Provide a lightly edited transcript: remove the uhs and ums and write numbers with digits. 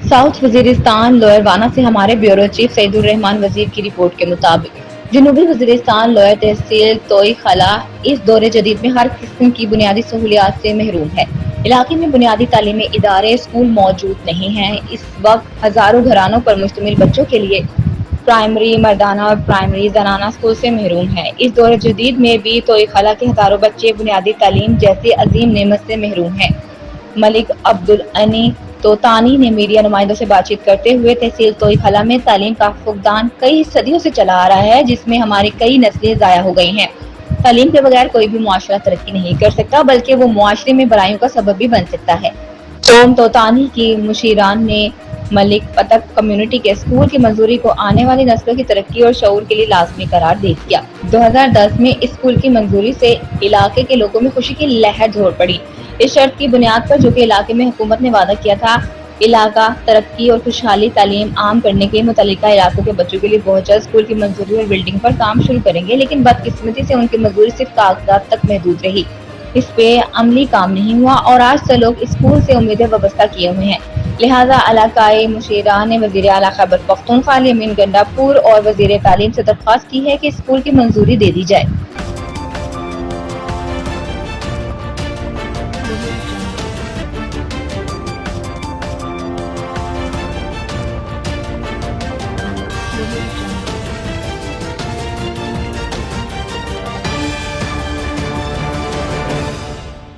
South Waziristan लोअरवाना से हमारे bureau chief Saidur Rahman वजीर की रिपोर्ट के मुताबिक जनूबी वजीरिस्तान लोअर तहसील तोई खला इस दौरे जदीद में हर किस्म की बुनियादी सहूलियात से महरूम है। इलाके में बुनियादी तालीमी इदारे स्कूल मौजूद नहीं हैं। इस वक्त हजारों घरानों पर मुश्तमिल बच्चों के लिए प्राइमरी मर्दाना और प्राइमरी जनाना स्कूल से महरूम है। इस दौरे जदीद में भी तोई खला के हजारों बच्चे बुनियादी तालीम जैसी अजीम नेमत से महरूम हैं। मलिक अब्दुल अनी तोतानी ने मीडिया नुमाइंदों से बातचीत करते हुए तहसील तोई खला में तालीम का फुकदान कई सदियों से चला आ रहा है, जिसमें हमारी कई नस्लें ज़ाया हो गई हैं। तालीम के बगैर कोई भी मुआशरा तरक्की नहीं कर सकता, बल्कि वो मुआशरे में बुराइयों का सबब भी बन सकता है। तोम तोतानी की मुशीरान ने मलिक पतक कम्युनिटी के स्कूल की मंजूरी को आने वाली नस्लों की तरक्की और शऊर के लिए लाजमी करार दे दिया। 2010 में इस स्कूल की मंजूरी से इलाके के लोगों में खुशी की लहर दौड़ पड़ी। इस शर्त की बुनियाद पर जो कि इलाके में हुकूमत ने वादा किया था, इलाका तरक्की और खुशहाली तालीम आम करने के मुतल्लिका इलाकों के बच्चों के लिए बहुत जल्द स्कूल की मंजूरी और बिल्डिंग पर काम शुरू करेंगे, लेकिन बदकिस्मती से उनकी मंजूरी सिर्फ कागजात तक महदूद रही। इस पे अमली काम नहीं हुआ और आज से लोग स्कूल से उम्मीदें वाबस्ता किए हुए हैं। लिहाजा इलाकाई मुशीरान ने वज़ीर आला खैबर पख्तूनख्वा अमीन गंडापुर और वज़ीर तालीम से दरख्वास्त की है कि स्कूल की मंजूरी दे दी जाए।